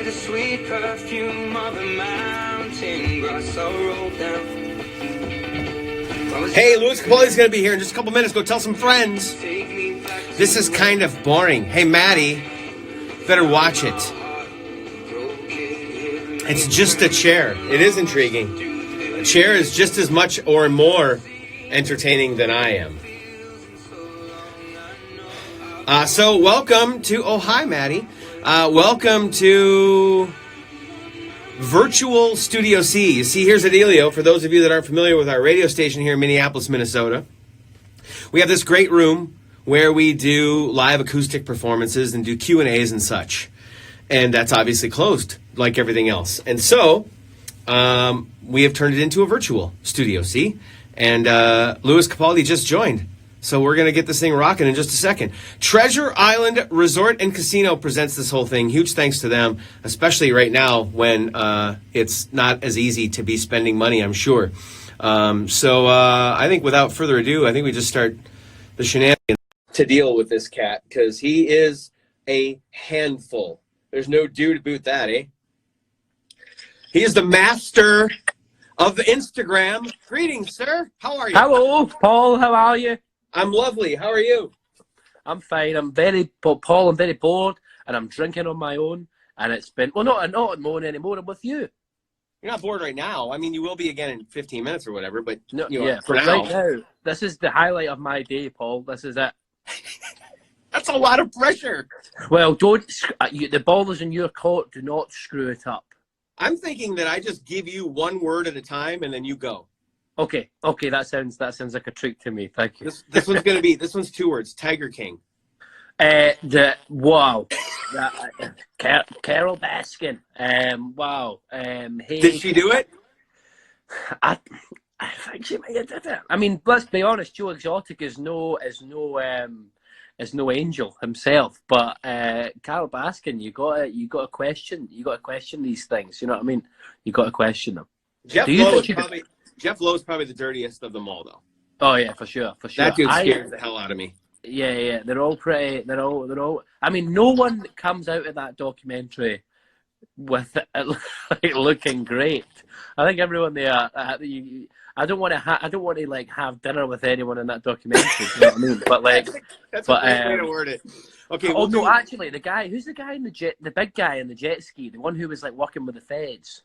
the sweet perfume of a mountain grass all rolled down. Hey, Louis Capaldi's going to be here in just a couple minutes. Go tell some friends. This is kind of boring. Hey, Maddie, better watch it. It's just a chair. It is intriguing. A chair is just as much or more entertaining than I am. So welcome to, oh, hi, Maddie. Welcome to Virtual Studio C. You see, here's Adelio. For those of you that aren't familiar with our radio station here in Minneapolis, Minnesota, we have this great room where we do live acoustic performances and do Q&As and such. And that's obviously closed, like everything else. And so we have turned it into a virtual Studio C. And Louis Capaldi just joined. So we're going to get this thing rocking in just a second. Treasure Island Resort and Casino presents this whole thing. Huge thanks to them, especially right now when it's not as easy to be spending money, I'm sure. So I think without further ado, I think we just start the shenanigans to deal with this cat, because he is a handful. There's no do to boot that, eh? He is the master of the Instagram. Greetings, sir. How are you? Hello, Paul. How are you? I'm lovely. How are you? I'm fine. I'm very, Paul, I'm very bored, and I'm drinking on my own, and it's been, well, not on my own anymore. I'm with you. You're not bored right now. I mean, you will be again in 15 minutes or whatever, but No, you know, yeah, for but now. right now, this is the highlight of my day, Paul. This is it. That's a lot of pressure. Well, the ball is in your court. Do not screw it up. I'm thinking that I just give you one word at a time and then you go. Okay, that sounds like a trick to me. Thank you. This one's 2 words. Tiger King. Wow. Carol Baskin. Wow. Hey, Did she do it? I think she might have did it. I mean, let's be honest. Joe Exotic is no angel himself, but Carol Baskin, you gotta question these things. You know what I mean? You gotta question them. Jeff Lowe's probably the dirtiest of them all, though. Oh yeah, for sure. That dude scares the hell out of me. Yeah. They're all pretty. They're all. I mean, no one comes out of that documentary with like looking great. I think everyone there. I don't want to like have dinner with anyone in that documentary. You know what I mean? But like, that's a great way to word it. Okay. Actually, who's the guy in the big guy in the jet ski, the one who was like working with the feds.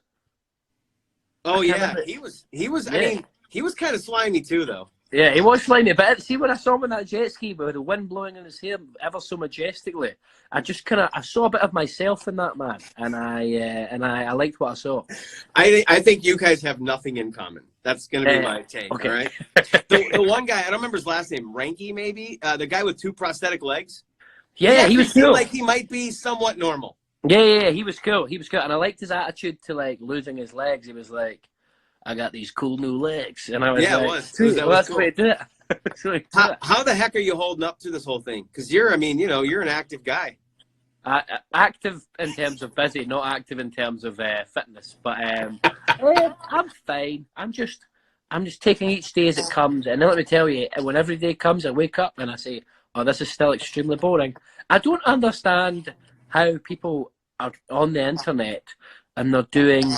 Oh yeah, he was. Yeah. I mean, he was kind of slimy too, though. Yeah, he was slimy. But see, when I saw him in that jet ski with the wind blowing in his hair ever so majestically, I saw a bit of myself in that man, and I liked what I saw. I think you guys have nothing in common. That's going to be my take. Okay. All right. The one guy, I don't remember his last name. Ranky, maybe the guy with 2 prosthetic legs. Yeah, he was cool. Like he might be somewhat normal. Yeah, he was cool. And I liked his attitude to like losing his legs. He was like, "I got these cool new legs," and I was yeah, like, it was. That's the way to do it. How the heck are you holding up to this whole thing? Because you're an active guy. Active in terms of busy, not active in terms of fitness. But I'm fine. I'm just taking each day as it comes. And then let me tell you, when every day comes, I wake up and I say, "Oh, this is still extremely boring." I don't understand how people are on the internet and they're doing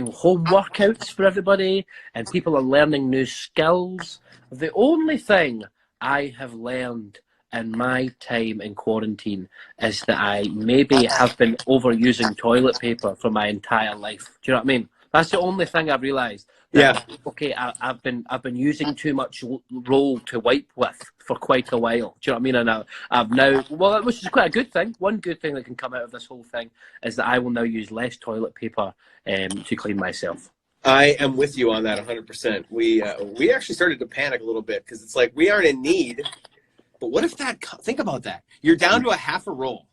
home workouts for everybody, and people are learning new skills. The only thing I have learned in my time in quarantine is that I maybe have been overusing toilet paper for my entire life. Do you know what I mean? That's the only thing I've realised. Yeah. Okay, I've been using too much roll to wipe with for quite a while. Do you know what I mean? And I've now, well, which is quite a good thing. One good thing that can come out of this whole thing is that I will now use less toilet paper to clean myself. I am with you on that 100%. We actually started to panic a little bit because it's like we aren't in need. But what if think about that. You're down to a half a roll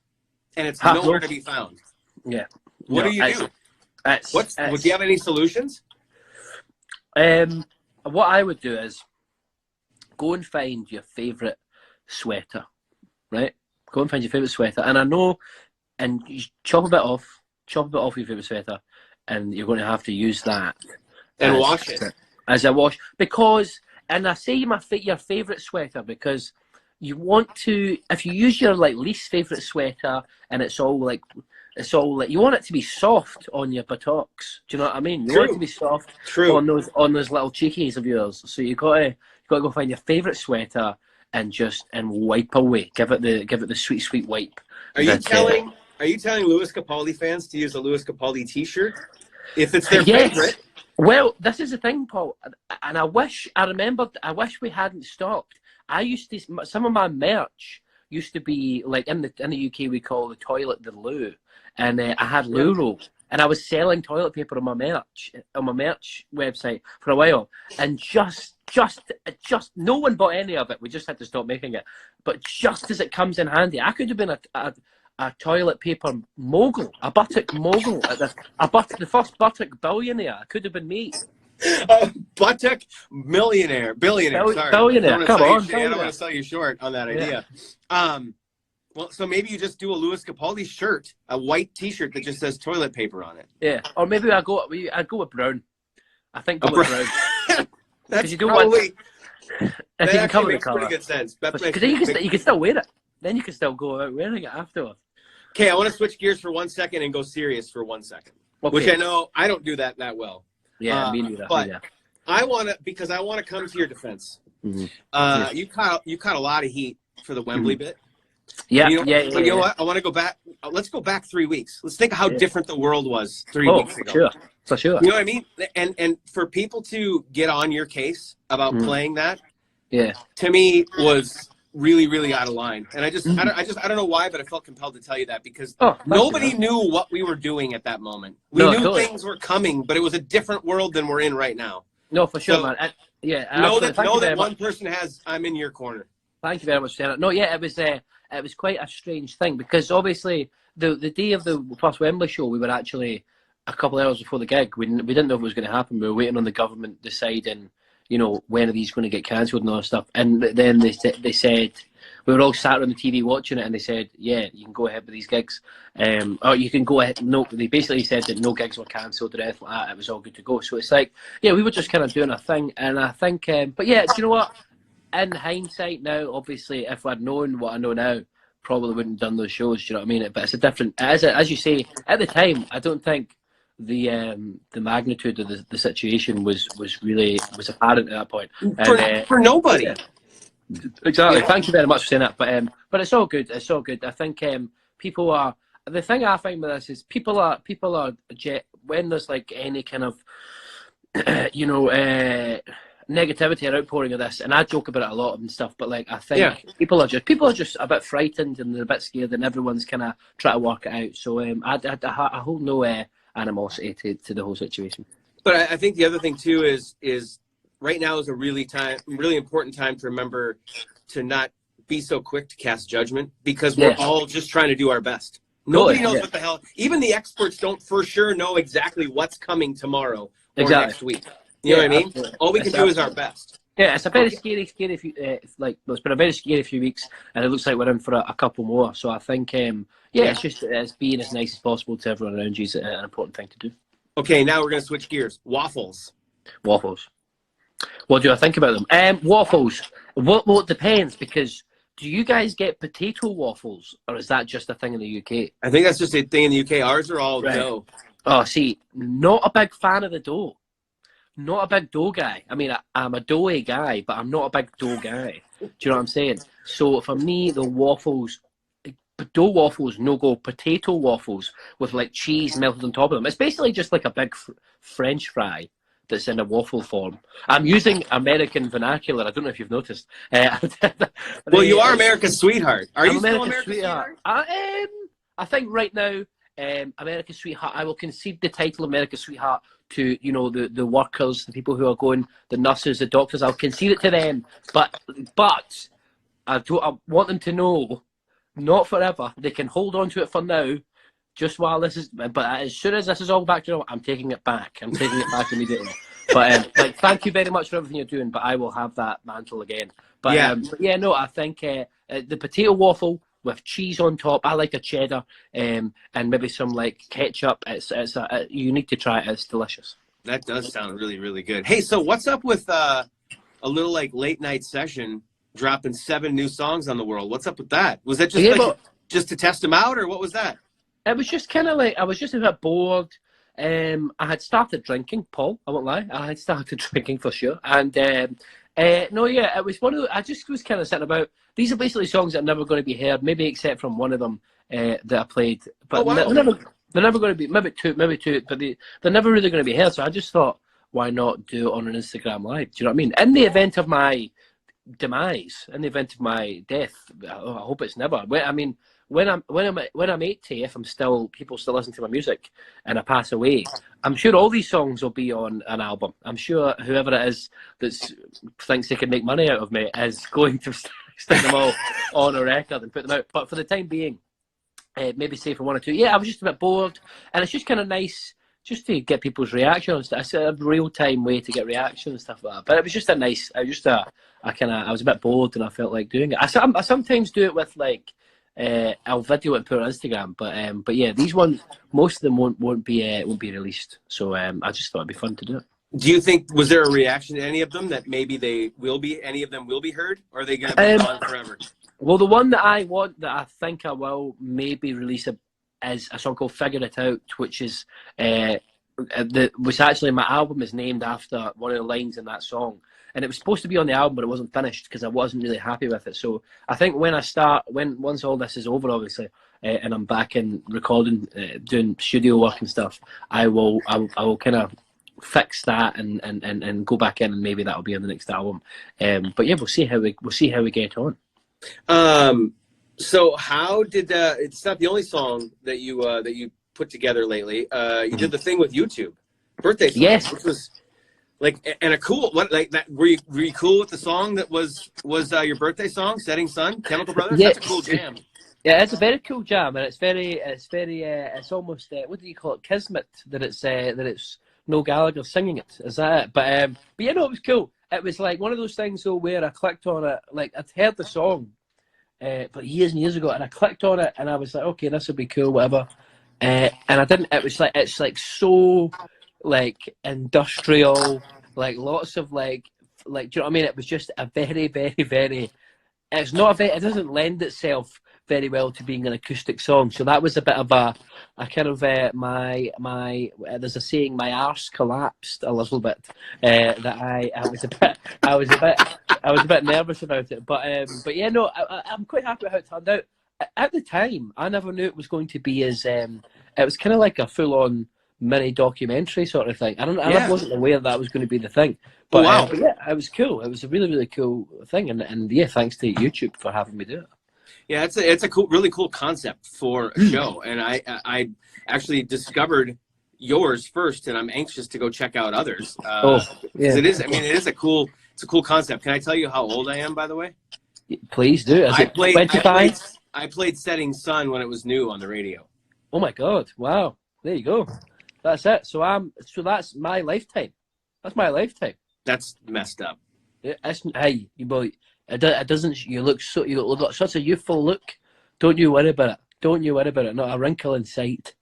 and it's nowhere to be found. Yeah. What do you do? Would you have any solutions? What I would do is go and find your favourite sweater, right? Go and find your favourite sweater. And I know, and you chop a bit off your favourite sweater, and you're going to have to use that. And wash it. As a wash. Because, and I say your favourite sweater because you want to, if you use your like least favorite sweater and it's all like you want it to be soft on your buttocks. Do you know what I mean? You want it to be soft on those little cheekies of yours. So you gotta go find your favorite sweater and wipe away. Give it the sweet wipe. Are you telling Lewis Capaldi fans to use a Lewis Capaldi T-shirt if it's their favorite? Well, this is the thing, Paul, and I wish we hadn't stopped. I used to, some of my merch used to be like in the UK we call the toilet the loo, and I had loo roll, and I was selling toilet paper on my merch website for a while, and just no one bought any of it. We just had to stop making it. But just as it comes in handy, I could have been a toilet paper mogul, a buttock mogul, the first buttock billionaire. Could have been me. Buttock billionaire. Sorry, billionaire. Come on, I don't want to sell you short on that idea. Well, so maybe you just do a Lewis Capaldi shirt, a white T-shirt that just says toilet paper on it. Yeah, or maybe I'd go with brown. I think go with brown. That's probably. If you can cover the makes colour. Pretty good sense. Because then you can still wear it. Then you can still go out wearing it afterwards. Okay, I want to switch gears for 1 second and go serious for 1 second, which I know I don't do that well. Yeah, me neither. But I want to come to your defense. Mm-hmm. You caught a lot of heat for the Wembley bit. Yeah, you know what? I want to go back. Let's go back 3 weeks. Let's think of how different the world was 3 weeks ago. For sure. You know what I mean? And for people to get on your case about playing that, to me was really, really out of line. And I don't know why, but I felt compelled to tell you that because nobody knew what we were doing at that moment. We knew things were coming, but it was a different world than we're in right now. No, for sure, man. Know that one person has. I'm in your corner. Thank you very much, Sarah. No, it was quite a strange thing because obviously the day of the first Wembley show, we were actually a couple of hours before the gig. We didn't know if it was going to happen. We were waiting on the government deciding, when are these going to get cancelled and all that stuff. And then they said, we were all sat on the TV watching it, and they said, yeah, you can go ahead with these gigs. Or you can go ahead. No, they basically said that no gigs were cancelled or anything like that. It was all good to go. So it's like, we were just kind of doing our thing. And I think, but yeah, do you know what? In hindsight now, obviously, if I'd known what I know now, probably wouldn't have done those shows. Do you know what I mean? But it's a different, as you say, at the time, I don't think the magnitude of the situation was apparent at that point. For nobody. Exactly. Thank you very much for saying that. But it's all good. It's all good. I think people are. The thing I find with this is people are when there's like any kind of negativity or outpouring of this, and I joke about it a lot and stuff, but like I think people are just a bit frightened and they're a bit scared, and everyone's kind of trying to work it out. So I hold no animosity to the whole situation. But I think the other thing too is right now is a really important time to remember to not be so quick to cast judgment because we're all just trying to do our best. Nobody knows what the hell. Even the experts don't for sure know exactly what's coming tomorrow or next week. You know what I mean? Absolutely. All we can do is our best. Yeah, it's a very scary few, it's been a very scary few weeks, and it looks like we're in for a couple more. So I think, it's being as nice as possible to everyone around you is an important thing to do. Okay, now we're going to switch gears. Waffles. What do I think about them? Waffles. Well, it depends, because do you guys get potato waffles, or is that just a thing in the UK? I think that's just a thing in the UK. Ours are all dough. Oh, see, not a big fan of the dough. Not a big dough guy. I mean, I'm a doughy guy, but I'm not a big dough guy. Do you know what I'm saying? So for me, the waffles, dough waffles, no go. Potato waffles with like cheese melted on top of them. It's basically just like a big French fry that's in a waffle form. I'm using American vernacular. I don't know if you've noticed. Well, you are America's sweetheart. Are you still America's sweetheart? I think right now, America's sweetheart. I will concede the title America's sweetheart to the workers, the people who are going, the nurses, the doctors. I'll concede it to them, but I want them to know, not forever. They can hold on to it for now, just while this is. But as soon as this is all back to normal, I'm taking it back. I'm taking it back immediately. But thank you very much for everything you're doing. But I will have that mantle again. But I think the potato waffle with cheese on top. I like a cheddar, and maybe some like ketchup. You need to try it. It's delicious. That does sound really, really good. Hey, so what's up with a little like late night session dropping 7 new songs on the world. What's up with that? Was that just just to test them out, or what was that? It was just kind of like, I was just a bit bored. I had started drinking, Paul, I won't lie. I had started drinking for sure. And no, yeah, it was one of the, I just was kind of sitting about, these are basically songs that are never going to be heard, maybe except from one of them that I played. But they're never going to be, maybe two, but they're never really going to be heard. So I just thought, why not do it on an Instagram Live? Do you know what I mean? In the event of my demise, in the event of my death, I hope it's never. I mean, when I'm 80, if people still listen to my music, and I pass away, I'm sure all these songs will be on an album. I'm sure whoever it is that thinks they can make money out of me is going to stick them all on a record and put them out. But for the time being, maybe say for 1 or 2. Yeah, I was just a bit bored, and it's just kind of nice just to get people's reactions. It's a real-time way to get reaction and stuff like that. But it was just a nice. I was a bit bored, and I felt like doing it. I sometimes do it with like. I'll video it and put it on Instagram, but yeah, these ones, most of them won't be released. So I just thought it'd be fun to do it. Do you think, was there a reaction to any of them that maybe any of them will be heard, or are they going to be gone forever? Well, the one that I think I will maybe release is a song called "Figure It Out," which is which actually my album is named after one of the lines in that song. And it was supposed to be on the album, but it wasn't finished because I wasn't really happy with it. So I think once all this is over, obviously, and I'm back in recording, doing studio work and stuff, I will kind of fix that and go back in, and maybe that'll be on the next album. But yeah, we'll see how we get on. So how did it's not the only song that you put together lately. You did the thing with YouTube, birthday song, yes, which was. Like, and a cool what, like that? Were you cool with the song that was your birthday song, "Setting Sun"? Chemical Brothers. Yeah, that's a cool jam. Yeah, it's a very cool jam, and it's almost what do you call it? Kismet that it's Noel Gallagher singing it. Is that it? But you know, it was cool. It was like one of those things though where I clicked on it, like I'd heard the song, but years and years ago, and I clicked on it, and I was like, okay, this would be cool, whatever. And I didn't. It was like it's like so. Like industrial, like lots of like do you know what I mean? It was just a very, very, very. It doesn't lend itself very well to being an acoustic song. So that was a bit of a kind of my there's a saying, my arse collapsed a little bit. That I was a bit nervous about it. But yeah, no, I'm quite happy with how it turned out. At the time, I never knew it was going to be as. It was kind of like a full on. Mini documentary sort of thing. I wasn't aware that was going to be the thing. But, but yeah, it was cool. It was a really, really cool thing. And yeah, thanks to YouTube for having me do it. Yeah, it's a cool, really cool concept for a show. And I actually discovered yours first, and I'm anxious to go check out others. Because it is. I mean, it's a cool concept. Can I tell you how old I am, by the way? Please do. I played "Setting Sun" when it was new on the radio. Oh my God! Wow. There you go. That's it. So that's my lifetime. That's my lifetime. That's messed up. Hey, it doesn't. You got such a youthful look. Don't you worry about it. Not a wrinkle in sight.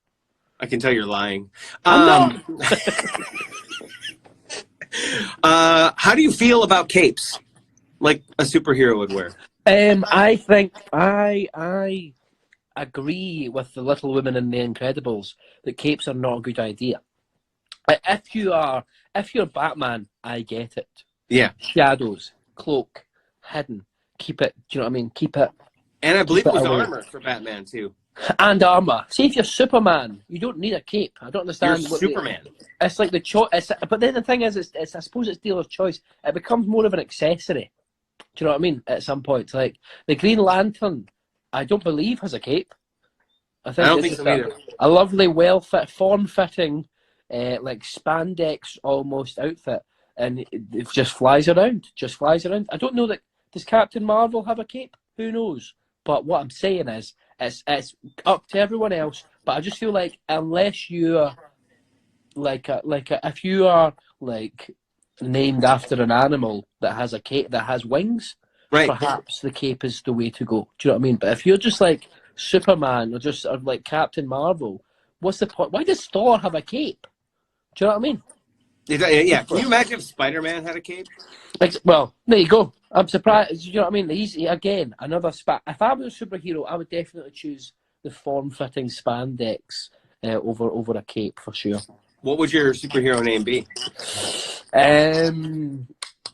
I can tell you're lying. I'm not. How do you feel about capes? Like a superhero would wear. I think I agree with the Little Women in The Incredibles that capes are not a good idea. If you're Batman, I get it. Yeah. Shadows, cloak, hidden. Keep it. Do you know what I mean? Keep it. And I believe it was armor for Batman too. And armor. See, if you're Superman, you don't need a cape. I don't understand. You're Superman. It's like the choice. But then the thing is, it's I suppose it's dealer's choice. It becomes more of an accessory. Do you know what I mean? At some point, like the Green Lantern. I don't believe has a cape. I don't think so either. A lovely, form-fitting, like spandex almost outfit, and it just flies around. I don't know that does Captain Marvel have a cape? Who knows? But what I'm saying is, it's up to everyone else. But I just feel like unless you're if you are like named after an animal that has a cape that has wings. Right. Perhaps the cape is the way to go. Do you know what I mean? But if you're just like Superman or like Captain Marvel, what's the point? Why does Thor have a cape? Do you know what I mean? Yeah. Can you imagine if Spider-Man had a cape? Well, there you go. I'm surprised. You know what I mean? Again, another spat. If I was a superhero, I would definitely choose the form-fitting spandex over a cape for sure. What would your superhero name be?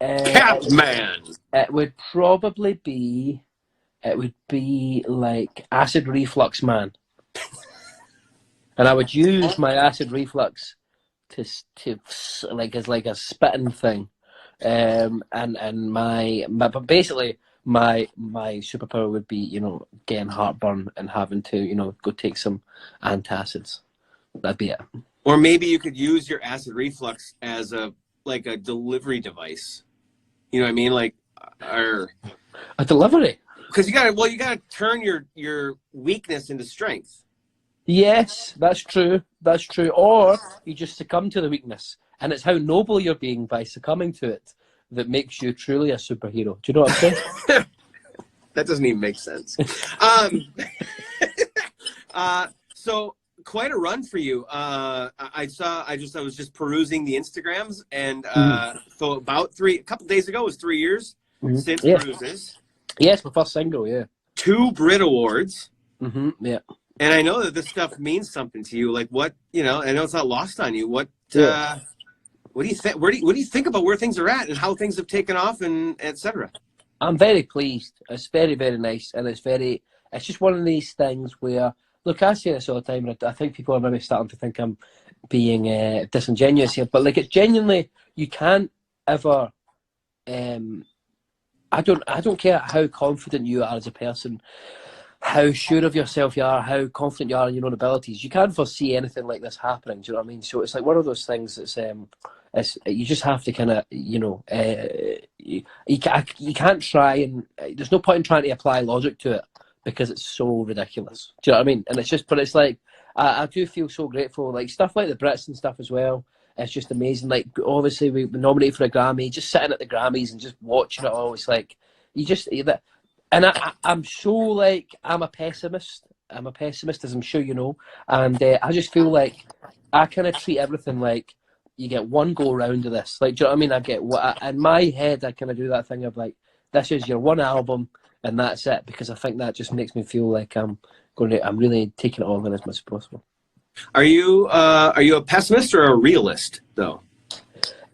Catman. It would probably be. It would be like Acid Reflux Man, and I would use my acid reflux to like as like a spitting thing, and but basically my superpower would be, you know, getting heartburn and having to, you know, go take some antacids. That'd be it. Or maybe you could use your acid reflux as a delivery device. You know what I mean? Like, or a delivery. Because you gotta turn your weakness into strength. Yes, that's true. That's true. Or you just succumb to the weakness, and it's how noble you're being by succumbing to it that makes you truly a superhero. Do you know what I'm saying? That doesn't even make sense. So quite a run for you. I was just perusing the Instagrams, and so about a couple days ago was 3 years since Bruises. Yes, my first single, yeah. 2 Brit Awards. Yeah. And I know that this stuff means something to you. Like, what, you know, I know it's not lost on you. What do you think? What do you think about where things are at and how things have taken off and etc.? I'm very pleased. It's very, very nice, and it's just one of these things where, look, I say this all the time, and I think people are maybe starting to think I'm being disingenuous here, but like, it's genuinely, you can't ever. I don't care how confident you are as a person, how sure of yourself you are, how confident you are in your own abilities. You can't foresee anything like this happening. Do you know what I mean? So it's like one of those things that's you just have to kind of, you know, you can't try, and there's no point in trying to apply logic to it because it's so ridiculous. Do you know what I mean? And it's just, but it's like, I do feel so grateful. Like stuff like the Brits and stuff as well. It's just amazing. Like, obviously we were nominated for a Grammy, just sitting at the Grammys and just watching it all. It's like, you just, and I'm so like, I'm a pessimist, as I'm sure you know. And I just feel like I kind of treat everything like you get one go round of this. Like, do you know what I mean? In my head, I kind of do that thing of like, this is your one album and that's it, because I think that just makes me feel like I'm really taking it all in as much as possible. Are you a pessimist or a realist, though?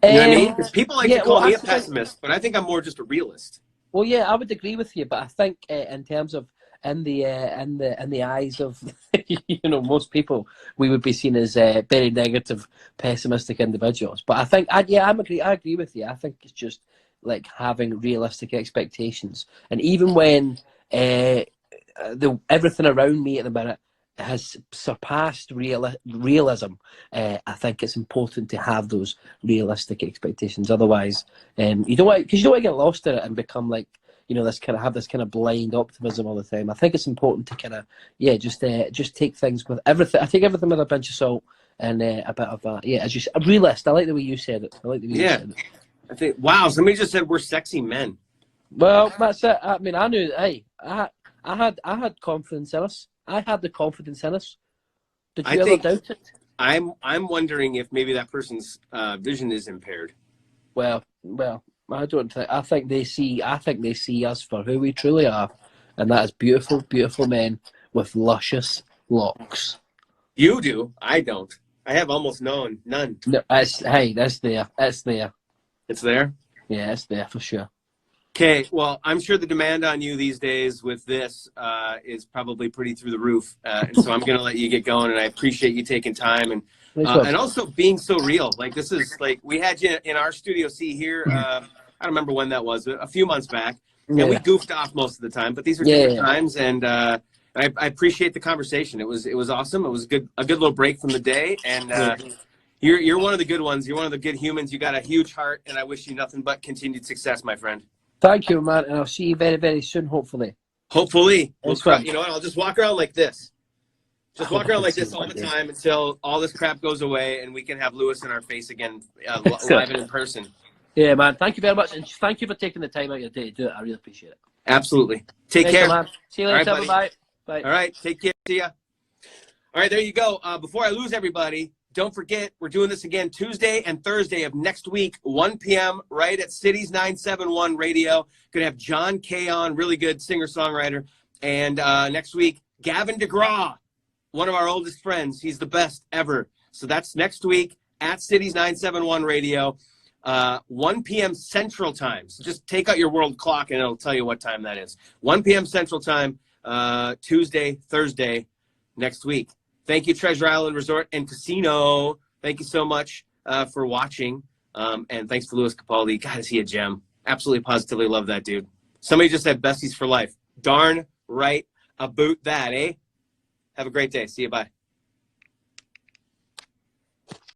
You know what I mean? Because people like to call me a pessimist, but I think I'm more just a realist. Well, yeah, I would agree with you, but I think in terms of in the eyes of you know, most people, we would be seen as very negative, pessimistic individuals. But I think I agree with you. I think it's just like having realistic expectations, and even when everything around me at the minute has surpassed realism, I think it's important to have those realistic expectations. Otherwise, you don't want to get lost in it and become like, you know, this kind of blind optimism all the time. I think it's important to kind of just take things with everything. I take everything with a pinch of salt and a bit of just a realist. I like the way you said it. You said it. I think, wow, somebody just said we're sexy men. Well, that's it. I mean, I knew. Hey, I had confidence in us. I had the confidence in us. Did you ever doubt it? I'm wondering if maybe that person's vision is impaired. Well, I don't think. I think they see us for who we truly are, and that is beautiful, beautiful men with luscious locks. You do. I don't. I have almost none. No, that's there. It's there. It's there? Yeah, it's there for sure. Okay, well, I'm sure the demand on you these days with this is probably pretty through the roof, and so I'm going to let you get going. And I appreciate you taking time and also being so real. Like, this is like, we had you in our Studio C here. I don't remember when that was, a few months back, and we goofed off most of the time. But these were different times, and I appreciate the conversation. It was awesome. It was a good little break from the day, and you're one of the good ones. You're one of the good humans. You got a huge heart, and I wish you nothing but continued success, my friend. Thank you, man, and I'll see you very, very soon, hopefully. Hopefully. You know what? I'll just walk around like this. Just walk around like this all the time until all this crap goes away and we can have Lewis in our face again, live and in person. Yeah, man. Thank you very much, and thank you for taking the time out of your day to do it. I really appreciate it. Absolutely. Take care. Man. See you later. All right, Bye. All right. Take care. See ya. All right, there you go. Before I lose everybody, don't forget, we're doing this again Tuesday and Thursday of next week, 1 p.m. right at Cities 971 Radio. Going to have John Kay on, really good singer-songwriter. And next week, Gavin DeGraw, one of our oldest friends. He's the best ever. So that's next week at Cities 971 Radio, 1 p.m. Central Time. So just take out your world clock and it'll tell you what time that is. 1 p.m. Central Time, Tuesday, Thursday, next week. Thank you, Treasure Island Resort and Casino. Thank you so much for watching. And thanks to Louis Capaldi. God, is he a gem. Absolutely, positively love that dude. Somebody just said besties for life. Darn right about that, eh? Have a great day. See you. Bye.